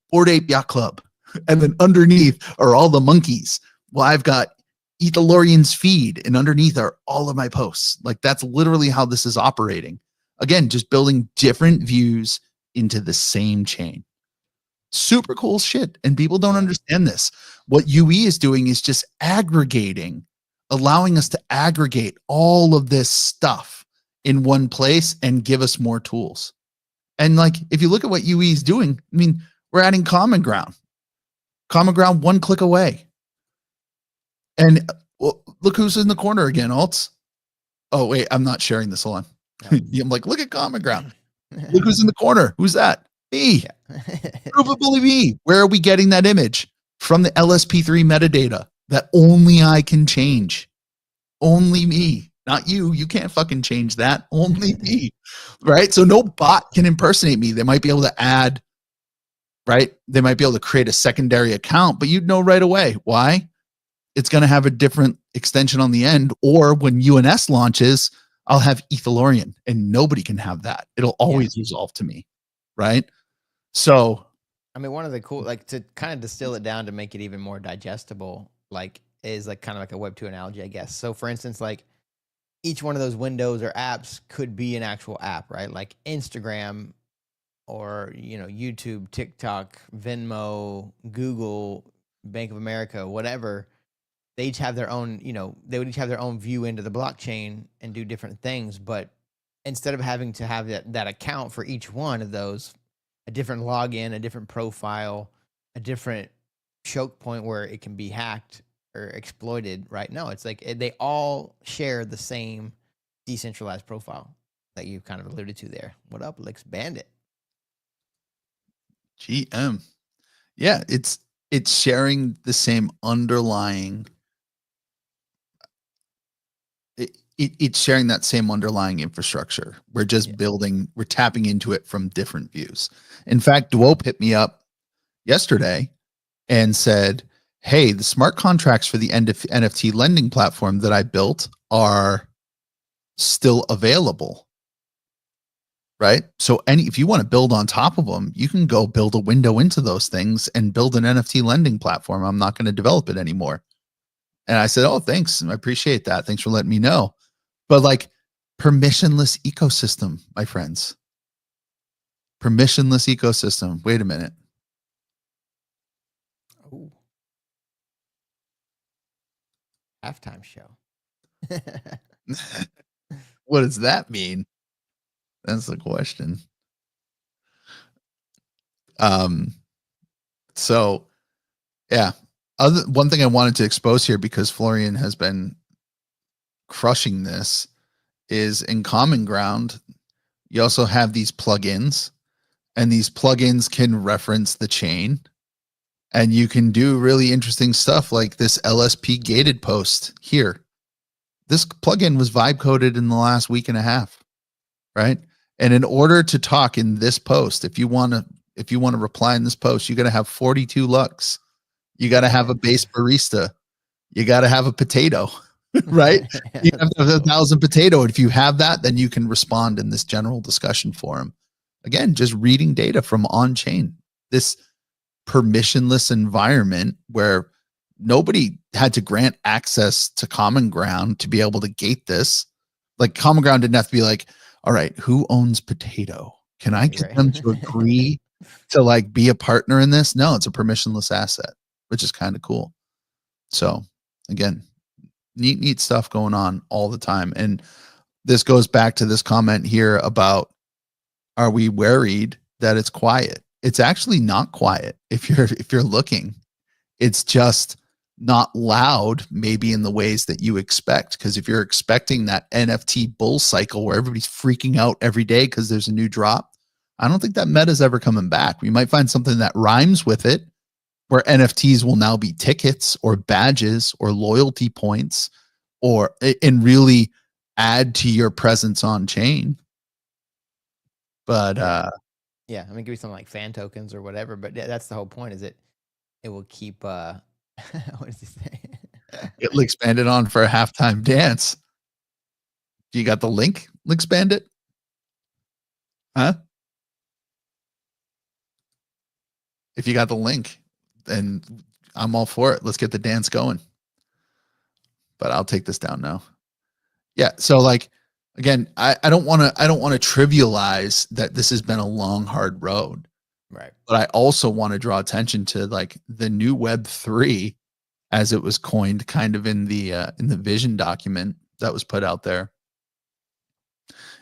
S1: Bored Ape Yacht Club, and then underneath are all the monkeys. Well, I've got Ethalorian's feed, and underneath are all of my posts. That's literally how this is operating. Again, just building different views into the same chain. Super cool shit. And people don't understand this. What UE is doing is just aggregating, allowing us to aggregate all of this stuff in one place and give us more tools. And if you look at what UE is doing, I mean, we're adding common ground, one click away. And look who's in the corner again, Alts. Oh, wait, I'm not sharing this. Hold on. I'm look at common ground. Look who's in the corner. Who's that? Me. Provably me. Where are we getting that image? From the LSP3 metadata that only I can change. Only me, not you. You can't fucking change that. Only me. Right? So no bot can impersonate me. They might be able to add, right? They might be able to create a secondary account, but you'd know right away. Why? It's going to have a different extension on the end. Or when UNS launches, I'll have Ethalorian, and nobody can have that. It'll always resolve to me. Right? So,
S2: I mean, one of the cool, to kind of distill it down to make it even more digestible, is kind of like a Web2 analogy, I guess. So for instance, each one of those windows or apps could be an actual app, right? Like Instagram or, YouTube, TikTok, Venmo, Google, Bank of America, whatever. They each have their own, they would each have their own view into the blockchain and do different things. But instead of having to have that account for each one of those, a different login, a different profile, a different choke point where it can be hacked or exploited, right? No, it's they all share the same decentralized profile that you kind of alluded to there. What up, Licks Bandit?
S1: GM. Yeah, it's sharing the same underlying it's sharing that same underlying infrastructure. We're just we're tapping into it from different views. In fact, Duope hit me up yesterday and said, hey, the smart contracts for the NFT lending platform that I built are still available. Right. So if you want to build on top of them, you can go build a window into those things and build an NFT lending platform. I'm not going to develop it anymore. And I said, oh, thanks. I appreciate that. Thanks for letting me know. But like permissionless ecosystem, my friends. Permissionless ecosystem. Wait a minute.
S2: Ooh. Halftime show.
S1: What does that mean? That's the question. So yeah. One thing I wanted to expose here, because Florian has been crushing this, is in Common Ground, you also have these plugins, and these plugins can reference the chain, and you can do really interesting stuff like this LSP gated post here. This plugin was vibe coded in the last week and a half, right? And in order to talk in this post, if you want to reply in this post, you got to have 42 lux. You got to have a base barista. You got to have a potato, right? You have to have 1,000 potato. And if you have that, then you can respond in this general discussion forum. Again, just reading data from on-chain. This permissionless environment where nobody had to grant access to Common Ground to be able to gate this. Like Common Ground didn't have to be like, all right, who owns potato? Can I get them to agree to like be a partner in this? No, it's a permissionless asset, which is kind of cool. So again, neat stuff going on all the time. And this goes back to this comment here about, are we worried that it's quiet? It's actually not quiet. If you're looking, it's just not loud, maybe in the ways that you expect. Because if you're expecting that NFT bull cycle where everybody's freaking out every day because there's a new drop, I don't think that meta's ever coming back. We might find something that rhymes with it, where NFTs will now be tickets or badges or loyalty points, or and really add to your presence on chain. But
S2: yeah, I mean, give you something like fan tokens or whatever. But that's the whole point. Is it will keep what does he say?
S1: It'll expand it on for a halftime dance. You got the link? Expand it? Huh? If you got the link, then I'm all for it. Let's get the dance going. But I'll take this down now. Yeah. So like, again, I don't want to trivialize that this has been a long, hard road.
S2: Right.
S1: But I also want to draw attention to like the new Web3, as it was coined kind of in the vision document that was put out there,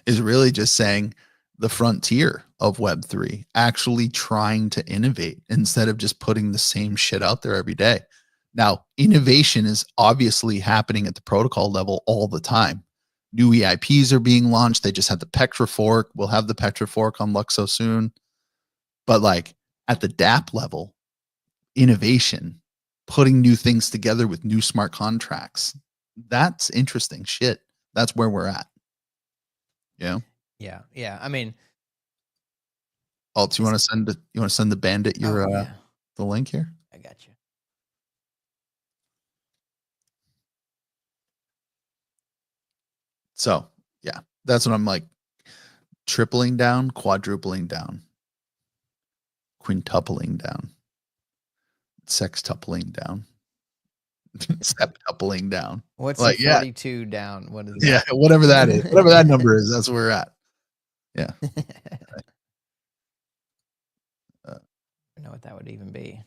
S1: is really just saying the frontier of Web3, actually trying to innovate instead of just putting the same shit out there every day. Now, innovation is obviously happening at the protocol level all the time. New EIPs are being launched. They just had the Petra fork. We'll have the Petra fork on Luxo soon. But like at the DApp level, innovation, putting new things together with new smart contracts, that's interesting shit. That's where we're at. Yeah.
S2: Yeah. I mean,
S1: Alt, you want to send the bandit your the link here?
S2: I got you.
S1: So yeah, that's what I'm like. Tripling down, quadrupling down, quintupling down, sextupling down, septupling down.
S2: What's
S1: like
S2: 42 down? What is that?
S1: Yeah, whatever that is, whatever that number is, that's where we're at. Yeah.
S2: I don't know what that would even be.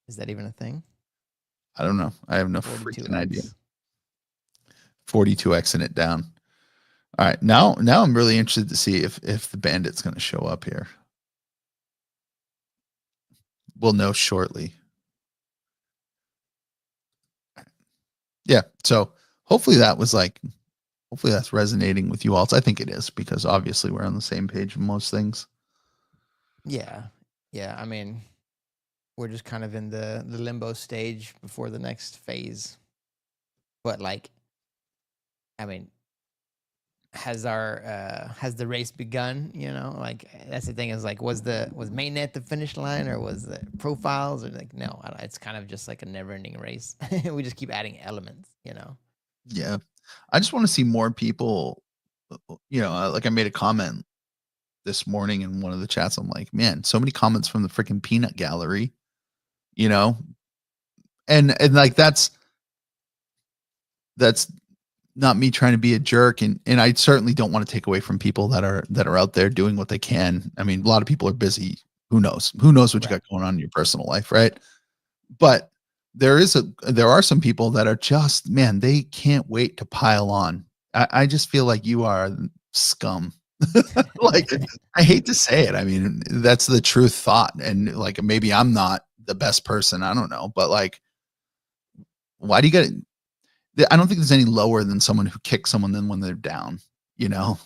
S2: Is that even a thing?
S1: I don't know. I have no freaking idea. 42xing it down. All right, now I'm really interested to see if the bandit's going to show up here. We'll know shortly. Yeah, so hopefully that's resonating with you all. I think it is, because obviously we're on the same page with most things.
S2: Yeah. I mean, we're just kind of in the limbo stage before the next phase. But like, I mean, has the race begun? You know, like that's the thing is like, was mainnet the finish line, or was the profiles, or like no? It's kind of just like a never-ending race. We just keep adding elements. You know.
S1: Yeah. I just want to see more people. Like I made a comment this morning in one of the chats. I'm like, man, so many comments from the freaking peanut gallery, you know, and like that's not me trying to be a jerk, and I certainly don't want to take away from people that are out there doing what they can. I mean, a lot of people are busy. Who knows? Who knows what you
S2: Right.
S1: got going on in your personal life, right? But there are some people that are just, man, they can't wait to pile on. I just feel like you are scum. Like, I hate to say it. I mean, that's the truth thought. And like, maybe I'm not the best person. I don't know. But like, why do you get I don't think there's any lower than someone who kicks someone then when they're down,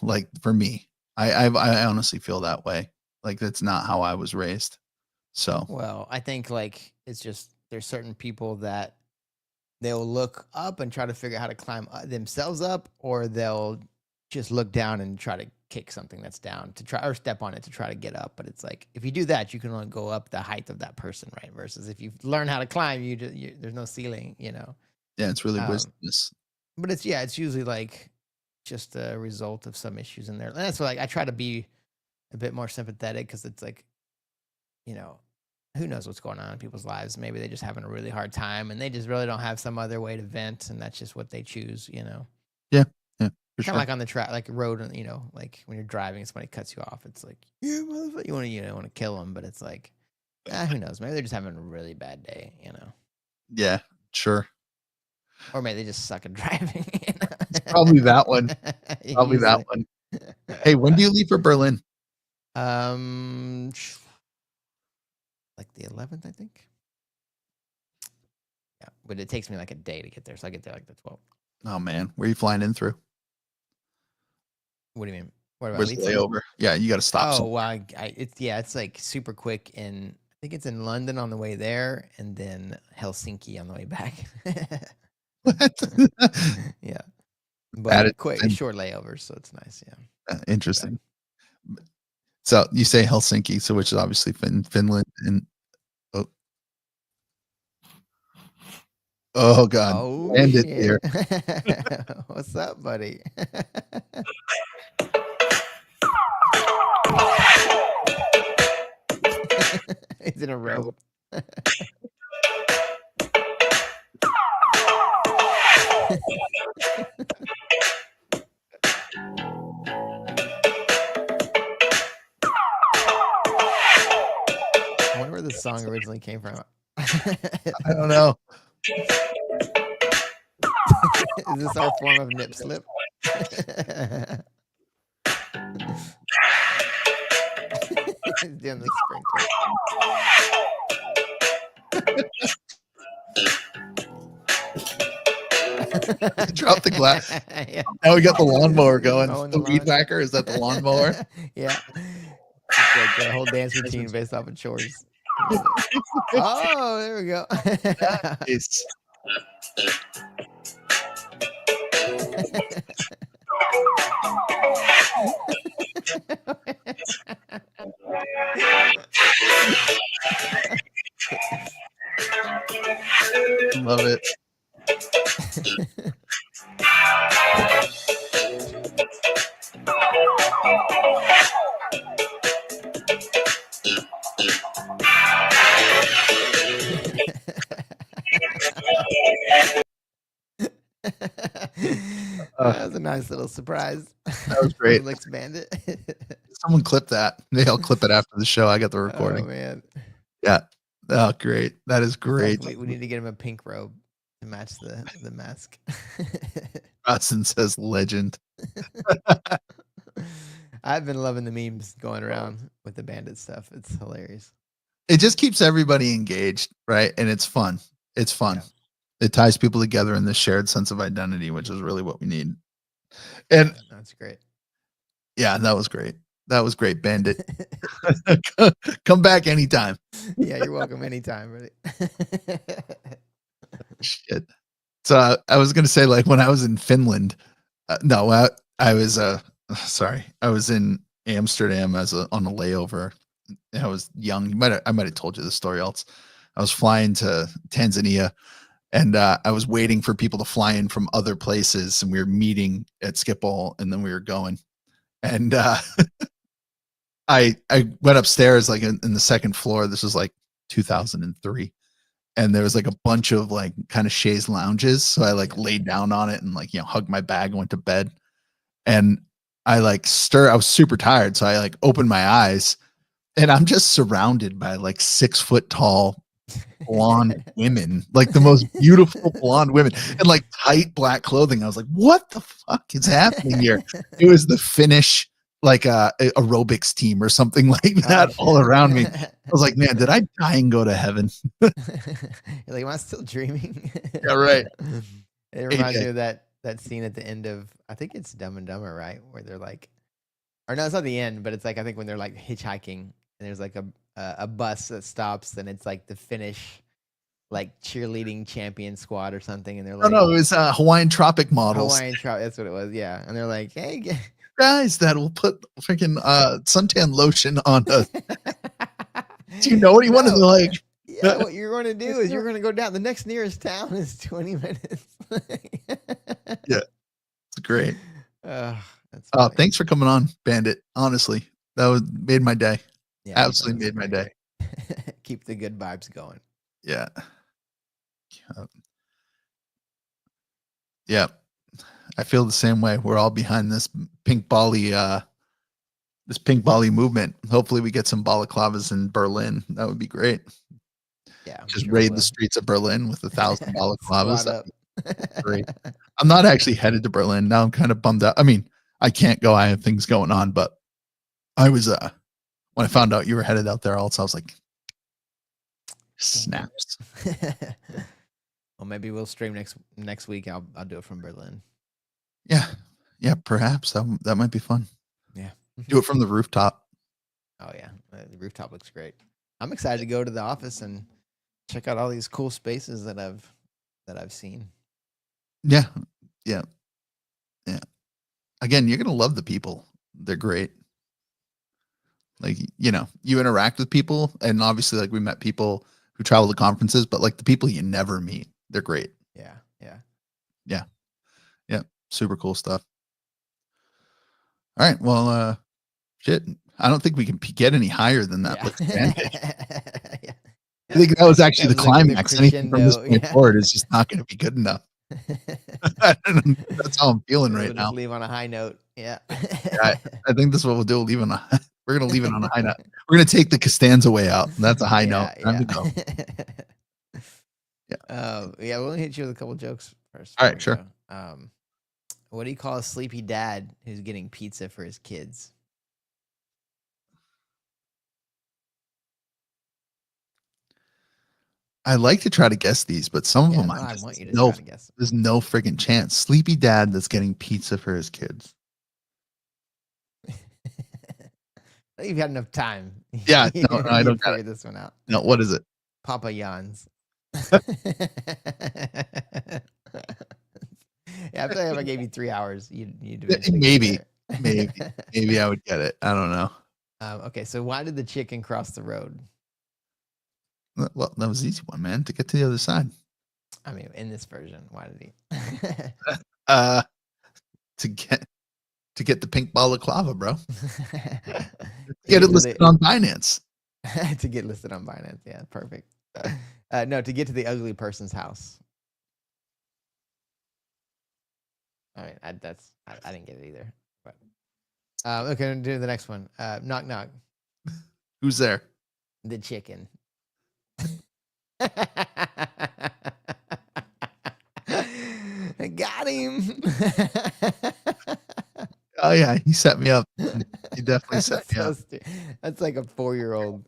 S1: like for me, I honestly feel that way. Like that's not how I was raised. So
S2: Well, I think like it's just there's certain people that they'll look up and try to figure out how to climb themselves up, or they'll just look down and try to kick something that's down to try or step on it to try to get up. But it's like if you do that, you can only go up the height of that person, right? Versus if you learn how to climb, there's no ceiling, you know.
S1: yeah, it's really
S2: Um,
S1: wisdom.
S2: but it's usually like just a result of some issues in there. And that's why like I try to be a bit more sympathetic because it's like, you know, who knows what's going on in people's lives. Maybe they're just having a really hard time and they just really don't have some other way to vent, and that's just what they choose, you know.
S1: Yeah, yeah, for
S2: Kind of
S1: sure.
S2: like on the track, like a road, you know, like when you're driving, somebody cuts you off. It's like, yeah, motherfucker, want to kill them, but it's like, who knows? Maybe they're just having a really bad day, you know,
S1: Yeah, sure.
S2: or maybe they just suck at driving. You
S1: It's probably that one.
S2: know?
S1: Probably that
S2: Usually.
S1: one. Hey, when do you leave for Berlin?
S2: Um, like the 11th, I think. Yeah, but it takes me like a day to get there, so I get there like the 12th.
S1: Oh man, where are you flying in through?
S2: What do you mean? What about
S1: Where's the
S2: leave from?
S1: layover? Yeah, you got to stop
S2: Oh,
S1: somewhere.
S2: well, it's like super quick I think it's in London on the way there, and then Helsinki on the way back.
S1: What?
S2: Yeah,
S1: Added
S2: but quick,
S1: and
S2: short layovers, so it's nice. Yeah, not too bad.
S1: interesting. So you say Helsinki, so which is obviously Finland, and oh, oh god,
S2: Oh
S1: bandit
S2: shit!
S1: here.
S2: What's up, buddy? He's in a robe. I wonder where this song originally came from.
S1: I don't know.
S2: Is this our form of nip slip? Doing the sprinkler.
S1: Drop the glass.
S2: Yeah.
S1: Now we got the lawnmower going.
S2: Mowing
S1: The weed
S2: lawn.
S1: whacker, is that the lawnmower?
S2: Yeah. It's like a whole dance routine based off of chores. Oh, there we go.
S1: Nice. Love it.
S2: That was a nice little surprise.
S1: That was great.
S2: Alex Bandit.
S1: Someone clip that. Maybe I'll clip it after the show. I got the
S2: Oh
S1: recording.
S2: man.
S1: Yeah. Oh, great. That is
S2: In
S1: great.
S2: fact, we need to get him a pink robe to match the mask.
S1: Austin says legend.
S2: I've been loving the memes going around with the bandit stuff. It's hilarious.
S1: It just keeps everybody engaged, right? And it's fun. It's fun.
S2: Yeah.
S1: It ties people together in this shared sense of identity, which is really what we need. And
S2: That's great.
S1: yeah, that was great. That was great, Bandit. Come back anytime.
S2: Yeah, you're welcome anytime, buddy.
S1: Shit. So I was gonna say, like, when I was in Finland, no, I was sorry, I was in Amsterdam on a layover. I was young. I might have told you the story else. I was flying to Tanzania, and I was waiting for people to fly in from other places, and we were meeting at Schiphol, and then we were going. And I went upstairs, like in the second floor. This was like 2003, and there was like a bunch of like kind of chaise lounges. So I like laid down on it and like hugged my bag and went to bed. And I like I was super tired, so I like opened my eyes, and I'm just surrounded by like 6 foot tall blonde women, like the most beautiful blonde women in like tight black clothing. I was like, what the fuck is happening here? It was the Finnish like aerobics team or something like that all around me. I was like, man, did I die and go to heaven?
S2: You're like, am I still dreaming?
S1: Yeah, right.
S2: It reminds me of that scene at the end of, I think it's Dumb and Dumber, right? Where they're like, or no, it's not the end, but it's like, I think when they're like hitchhiking and there's like a bus that stops and it's like the Finnish like cheerleading champion squad or something, and they're like,
S1: no, it was Hawaiian Tropic Models.
S2: That's what it was, yeah. And they're like, hey,
S1: guys that will put freaking suntan lotion on us. Do you know anyone? And they're like,
S2: yeah, what you're going to do is you're going to go down. The next nearest town is 20 minutes.
S1: Yeah, it's great.
S2: That's
S1: thanks for coming on, Bandit. Honestly, that made my day.
S2: Yeah,
S1: absolutely made my day.
S2: Keep the good vibes going.
S1: Yeah. Yeah. I feel the same way. We're all behind this pink Bali movement. Hopefully we get some balaclavas in Berlin. That would be great.
S2: Yeah.
S1: Just raid the streets of Berlin with 1,000 balaclavas. Great. I'm not actually headed to Berlin. Now I'm kind of bummed out. I mean, I can't go. I have things going on, but I was when I found out you were headed out there also, I was like, snaps.
S2: Well, maybe we'll stream next week. I'll do it from Berlin.
S1: Yeah, perhaps that might be fun.
S2: Yeah,
S1: do it from the rooftop.
S2: Oh yeah, the rooftop looks great. I'm excited to go to the office and check out all these cool spaces that I've seen.
S1: Yeah. Again, you're gonna love the people. They're great. Like, you interact with people, and obviously, like, we met people who travel to conferences, but like the people you never meet, they're great. Yeah. Super cool stuff. All right. Well, shit. I don't think we can get any higher than that.
S2: Yeah.
S1: I think that was actually the climax. Anything from this point forward is just not going to be good enough. That's how I'm feeling right now.
S2: Leave on a high note. Yeah.
S1: I think this is what we'll do. We're going to leave it on a high note. We're going to take the Costanza way out. That's a high note. Time to go.
S2: Yeah. We'll hit you with a couple jokes first.
S1: All right, sure.
S2: What do you call a sleepy dad who's getting pizza for his kids?
S1: I like to try to guess these, but some of them
S2: I want you to try to guess.
S1: There's no friggin' chance. Sleepy dad that's getting pizza for his kids.
S2: You've had enough time.
S1: Yeah, no, I don't
S2: figure this one out.
S1: No, what is it?
S2: Papa Jan's. Yeah, I feel like if I gave you 3 hours, you'd
S1: maybe I would get it. I don't know.
S2: Okay, so why did the chicken cross the road?
S1: Well, that was an easy one, man. To get to the other side.
S2: I mean, in this version, why did he?
S1: To get the pink balaclava, bro. Get it listed on Binance.
S2: To get listed on Binance, yeah, perfect. No, to get to the ugly person's house. I mean, I didn't get it either. But okay, do the next one. Knock knock.
S1: Who's there?
S2: The chicken. I got him.
S1: Oh yeah, he set me up. He definitely set me up.
S2: That's like a 4-year-old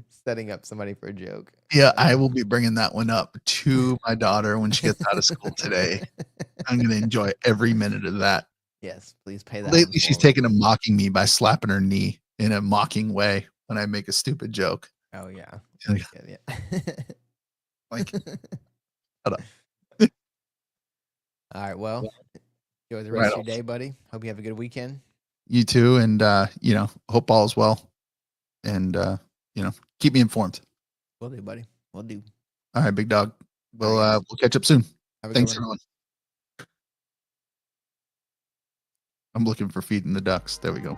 S2: setting up somebody for a joke.
S1: Yeah, I will be bringing that one up to my daughter when she gets out of school today. I'm going to enjoy every minute of that.
S2: Yes, please pay that.
S1: Lately, she's taken to mocking me by slapping her knee in a mocking way when I make a stupid joke.
S2: Oh yeah.
S1: Like, shut up.
S2: well. Enjoy the
S1: Right
S2: rest of
S1: on.
S2: your day, buddy. Hope you have a good weekend.
S1: You too, and hope all is well, and keep me informed.
S2: Will do, buddy. Will do.
S1: All right, big dog. We'll
S2: All right.
S1: we'll catch up soon.
S2: Have a
S1: Thanks,
S2: good one.
S1: everyone. I'm looking for feeding the ducks. There we go.